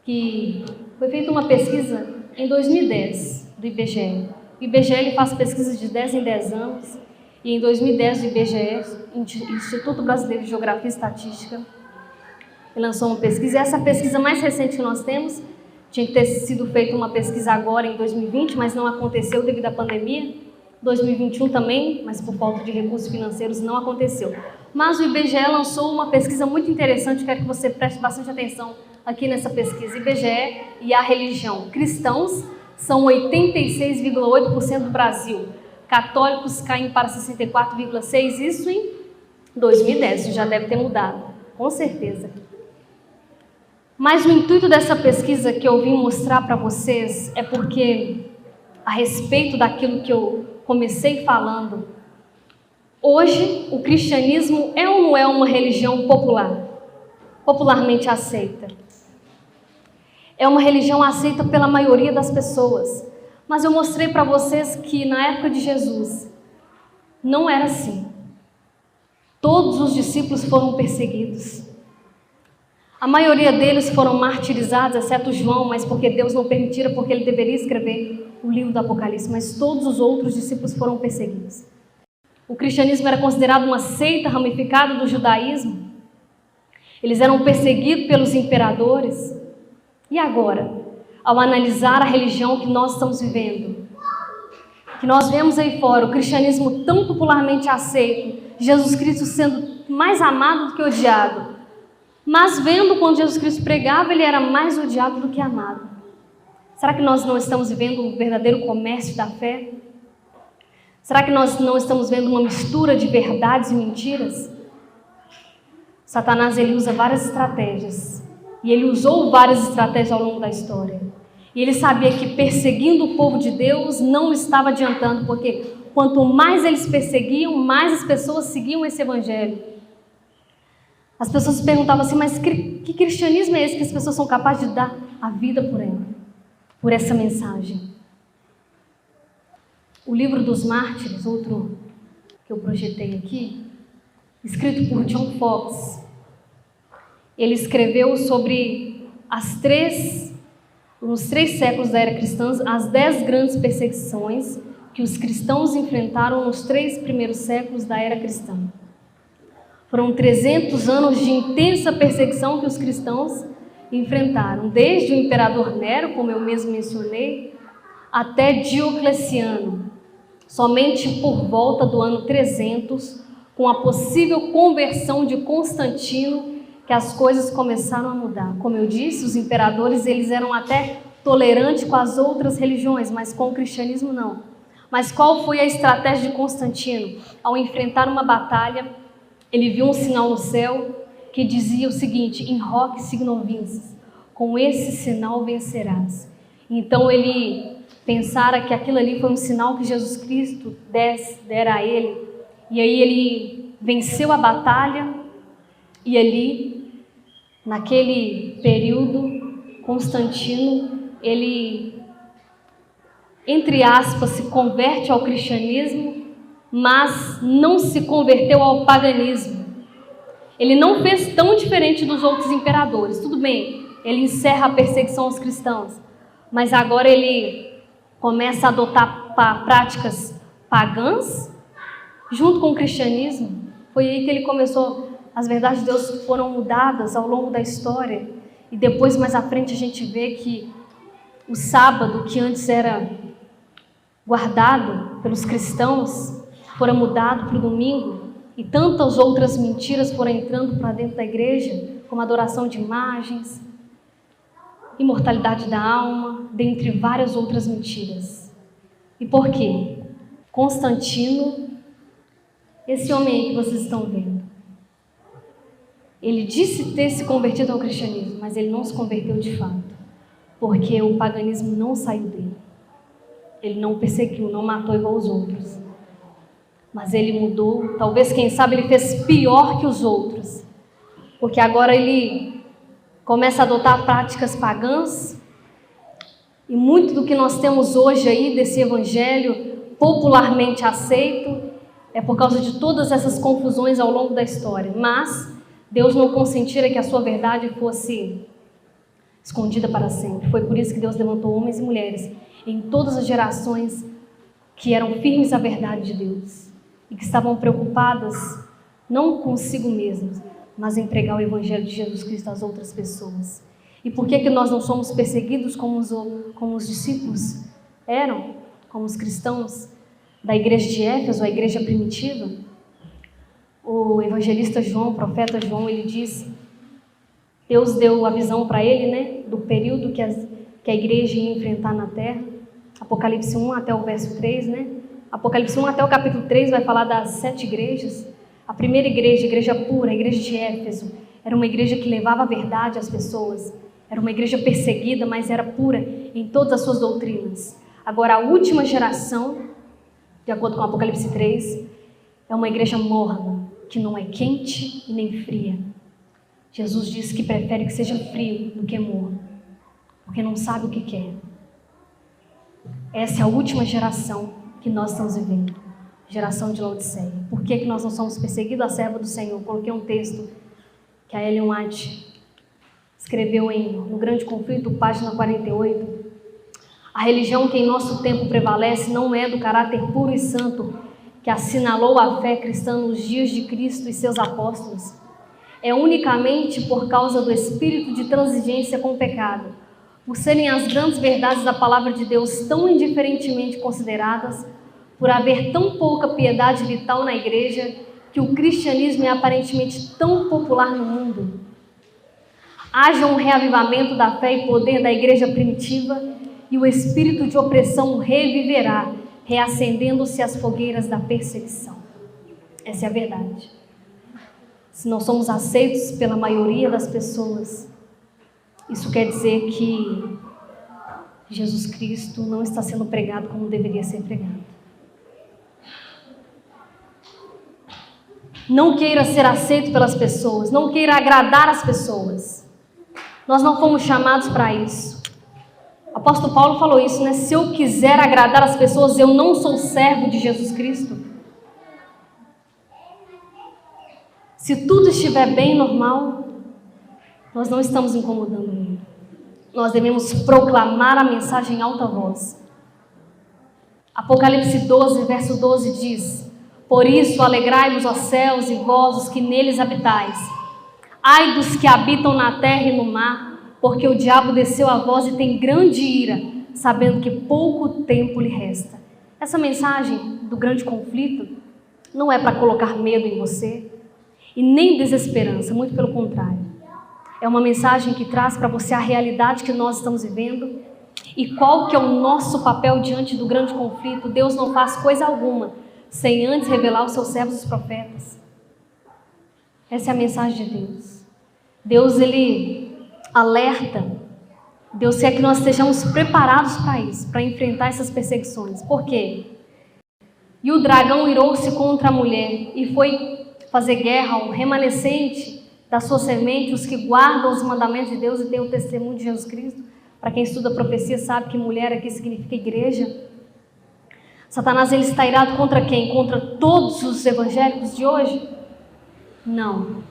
que foi feita uma pesquisa em 2010 do IBGE. O IBGE ele faz pesquisas de 10 em 10 anos, e em 2010 o IBGE, Instituto Brasileiro de Geografia e Estatística, lançou uma pesquisa. E essa pesquisa mais recente que nós temos, tinha que ter sido feita uma pesquisa agora em 2020, mas não aconteceu devido à pandemia. 2021 também, mas por falta de recursos financeiros não aconteceu. Mas o IBGE lançou uma pesquisa muito interessante, quero que você preste bastante atenção aqui nessa pesquisa. IBGE e a religião. Cristãos são 86,8% do Brasil. Católicos caem para 64,6%, isso em 2010, isso já deve ter mudado, com certeza. Mas o intuito dessa pesquisa que eu vim mostrar para vocês é porque, a respeito daquilo que eu comecei falando, hoje o cristianismo é ou não é uma religião popular, popularmente aceita? É uma religião aceita pela maioria das pessoas, mas eu mostrei para vocês que na época de Jesus não era assim. Todos os discípulos foram perseguidos. A maioria deles foram martirizados, exceto João, mas porque Deus não permitira, porque ele deveria escrever o livro do Apocalipse, mas todos os outros discípulos foram perseguidos. O cristianismo era considerado uma seita ramificada do judaísmo. Eles eram perseguidos pelos imperadores. E agora, ao analisar a religião que nós estamos vivendo, que nós vemos aí fora, o cristianismo tão popularmente aceito, Jesus Cristo sendo mais amado do que odiado, mas vendo quando Jesus Cristo pregava, ele era mais odiado do que amado. Será que nós não estamos vivendo um verdadeiro comércio da fé? Será que nós não estamos vendo uma mistura de verdades e mentiras? Satanás ele usa várias estratégias. E ele usou várias estratégias ao longo da história. E ele sabia que perseguindo o povo de Deus não estava adiantando, porque quanto mais eles perseguiam, mais as pessoas seguiam esse evangelho. As pessoas se perguntavam assim, mas que cristianismo é esse que as pessoas são capazes de dar a vida por ela, por essa mensagem? O livro dos Mártires, outro que eu projetei aqui, escrito por John Fox, ele escreveu sobre nos 3 séculos da era cristã, as 10 grandes perseguições que os cristãos enfrentaram nos 3 primeiros séculos da era cristã. Foram 300 anos de intensa perseguição que os cristãos enfrentaram, desde o imperador Nero, como eu mesmo mencionei, até Diocleciano. Somente por volta do ano 300, com a possível conversão de Constantino, que as coisas começaram a mudar. Como eu disse, os imperadores eles eram até tolerantes com as outras religiões, mas com o cristianismo não. Mas qual foi a estratégia de Constantino? Ao enfrentar uma batalha, ele viu um sinal no céu que dizia o seguinte: in hoc signo vinces, com esse sinal vencerás. Então ele pensara que aquilo ali foi um sinal que Jesus Cristo dera a ele, e aí ele venceu a batalha, e ali, naquele período, Constantino, ele, entre aspas, se converte ao cristianismo, mas não se converteu ao paganismo. Ele não fez tão diferente dos outros imperadores. Tudo bem, ele encerra a perseguição aos cristãos, mas agora ele começa a adotar práticas pagãs junto com o cristianismo. Foi aí que ele começou. As verdades de Deus foram mudadas ao longo da história, e depois, mais à frente, a gente vê que o sábado, que antes era guardado pelos cristãos, fora mudado para o domingo, e tantas outras mentiras foram entrando para dentro da igreja, como adoração de imagens, imortalidade da alma, dentre várias outras mentiras. E por quê? Constantino, esse homem aí que vocês estão vendo, ele disse ter se convertido ao cristianismo, mas ele não se converteu de fato, porque o paganismo não saiu dele. Ele não perseguiu, não matou igual os outros. Mas ele mudou, talvez, quem sabe, ele fez pior que os outros. Porque agora ele começa a adotar práticas pagãs. E muito do que nós temos hoje aí, desse evangelho popularmente aceito, é por causa de todas essas confusões ao longo da história. Mas Deus não consentira que a sua verdade fosse escondida para sempre. Foi por isso que Deus levantou homens e mulheres em todas as gerações que eram firmes à verdade de Deus e que estavam preocupadas não consigo mesmos, mas em pregar o Evangelho de Jesus Cristo às outras pessoas. E por que nós não somos perseguidos como os discípulos eram, como os cristãos da igreja de Éfeso, a igreja primitiva? O evangelista João, o profeta João, ele diz, Deus deu a visão para ele, né, do período que a igreja ia enfrentar na terra. Apocalipse 1 até o verso 3, né? Apocalipse 1 até o capítulo 3 vai falar das 7 igrejas. A primeira igreja, a igreja pura, a igreja de Éfeso, era uma igreja que levava a verdade às pessoas. Era uma igreja perseguida, mas era pura em todas as suas doutrinas. Agora, a última geração, de acordo com Apocalipse 3, é uma igreja morna, que não é quente e nem fria. Jesus disse que prefere que seja frio do que morno, porque não sabe o que quer. Essa é a última geração que nós estamos vivendo, geração de Laodiceia. Por que nós não somos perseguidos? A serva do Senhor. Coloquei um texto que a Ellen White escreveu no Grande Conflito, página 48. A religião que em nosso tempo prevalece não é do caráter puro e santo que assinalou a fé cristã nos dias de Cristo e seus apóstolos. É unicamente por causa do espírito de transigência com o pecado, por serem as grandes verdades da palavra de Deus tão indiferentemente consideradas, por haver tão pouca piedade vital na igreja, que o cristianismo é aparentemente tão popular no mundo. Haja um reavivamento da fé e poder da igreja primitiva e o espírito de opressão reviverá, reacendendo-se as fogueiras da perseguição. Essa é a verdade. Se não somos aceitos pela maioria das pessoas, isso quer dizer que Jesus Cristo não está sendo pregado como deveria ser pregado. Não queira ser aceito pelas pessoas, não queira agradar as pessoas. Nós não fomos chamados para isso. O apóstolo Paulo falou isso, né? Se eu quiser agradar as pessoas, eu não sou servo de Jesus Cristo. Se tudo estiver bem, normal, nós não estamos incomodando o mundo. Nós devemos proclamar a mensagem em alta voz. Apocalipse 12, verso 12 diz: por isso alegrai-vos, ó céus, e vós, os que neles habitais. Ai dos que habitam na terra e no mar, porque o diabo desceu a vós e tem grande ira, sabendo que pouco tempo lhe resta. Essa mensagem do grande conflito não é para colocar medo em você e nem desesperança, muito pelo contrário. É uma mensagem que traz para você a realidade que nós estamos vivendo e qual que é o nosso papel diante do grande conflito. Deus não faz coisa alguma sem antes revelar os seus servos, os profetas. Essa é a mensagem de Deus. Deus, ele alerta. Deus quer que nós estejamos preparados para isso, para enfrentar essas perseguições. Por quê? E o dragão irou-se contra a mulher e foi fazer guerra ao remanescente da sua semente, os que guardam os mandamentos de Deus e têm o testemunho de Jesus Cristo. Para quem estuda profecia sabe que mulher aqui significa igreja. Satanás, ele está irado contra quem? Contra todos os evangélicos de hoje? Não.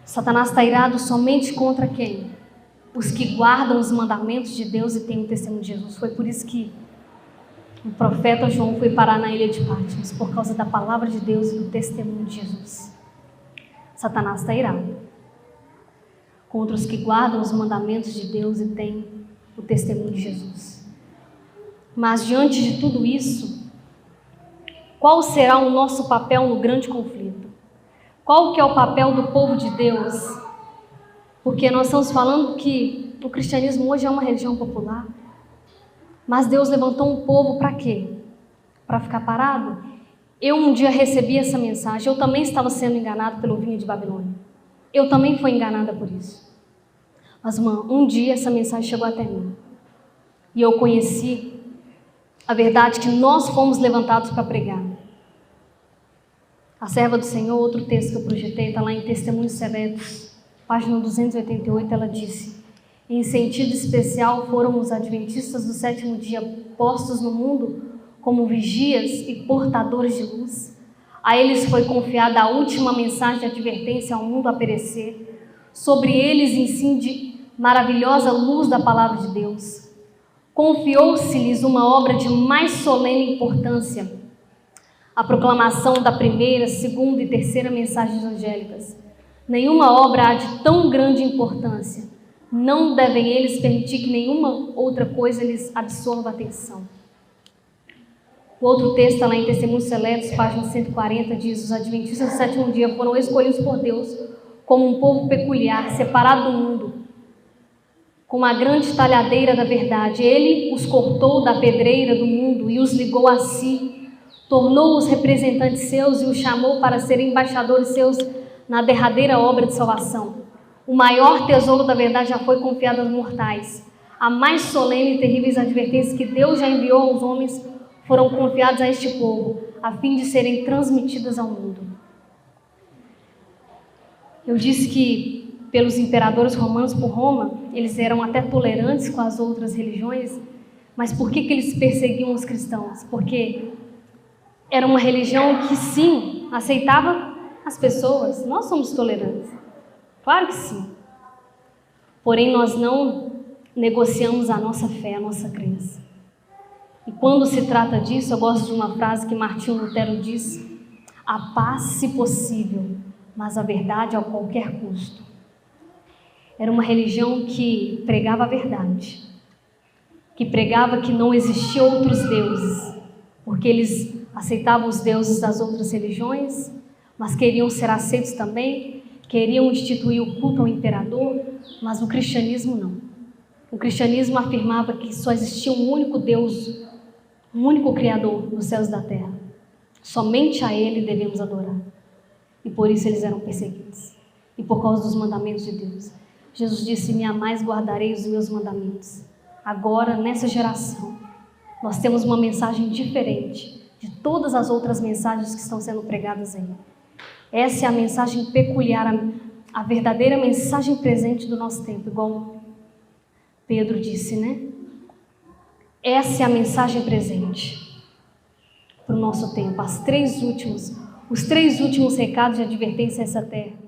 Satanás está irado somente contra quem? Os que guardam os mandamentos de Deus e têm o testemunho de Jesus. Foi por isso que o profeta João foi parar na ilha de Patmos, por causa da palavra de Deus e do testemunho de Jesus. Satanás está irado contra os que guardam os mandamentos de Deus e têm o testemunho de Jesus. Mas diante de tudo isso, qual será o nosso papel no grande conflito? Qual que é o papel do povo de Deus? Porque nós estamos falando que o cristianismo hoje é uma religião popular, mas Deus levantou um povo para quê? Para ficar parado? Eu um dia recebi essa mensagem, eu também estava sendo enganado pelo vinho de Babilônia. Eu também fui enganada por isso. Mas um dia essa mensagem chegou até mim. E eu conheci a verdade que nós fomos levantados para pregar. A serva do Senhor, outro texto que eu projetei, está lá em Testemunhos Secretos, página 288, ela disse: em sentido especial foram os adventistas do sétimo dia postos no mundo como vigias e portadores de luz. A eles foi confiada a última mensagem de advertência ao mundo a perecer. sobre eles incide maravilhosa luz da palavra de Deus. Confiou-se-lhes uma obra de mais solene importância, a proclamação da primeira, segunda e terceira mensagens angélicas. Nenhuma obra há de tão grande importância. Não devem eles permitir que nenhuma outra coisa lhes absorva a atenção. O outro texto está lá em Testemunhos Seletos, página 140, diz: os adventistas do sétimo dia foram escolhidos por Deus como um povo peculiar, separado do mundo, com uma grande talhadeira da verdade. Ele os cortou da pedreira do mundo e os ligou a si, tornou-os representantes seus e os chamou para serem embaixadores seus na derradeira obra de salvação. O maior tesouro da verdade já foi confiado aos mortais. A mais solene e terríveis advertências que Deus já enviou aos homens foram confiadas a este povo, a fim de serem transmitidas ao mundo. Eu disse que, pelos imperadores romanos por Roma, eles eram até tolerantes com as outras religiões, mas por que eles perseguiam os cristãos? Porque era uma religião que, sim, aceitava as pessoas. Nós somos tolerantes, claro que sim. Porém, nós não negociamos a nossa fé, a nossa crença. E quando se trata disso, eu gosto de uma frase que Martinho Lutero disse: a paz, se possível, mas a verdade a qualquer custo. Era uma religião que pregava a verdade, que pregava que não existiam outros deuses, porque eles aceitavam os deuses das outras religiões, mas queriam ser aceitos também, queriam instituir o culto ao imperador, mas o cristianismo não. O cristianismo afirmava que só existia um único Deus, um único Criador dos céus e da terra. Somente a Ele devemos adorar. E por isso eles eram perseguidos. E por causa dos mandamentos de Deus. Jesus disse: me amais, guardarei os meus mandamentos. Agora, nessa geração, nós temos uma mensagem diferente de todas as outras mensagens que estão sendo pregadas aí. Essa é a mensagem peculiar, a verdadeira mensagem presente do nosso tempo, igual Pedro disse, né? Essa é a mensagem presente para o nosso tempo. Os três últimos recados de advertência a essa terra.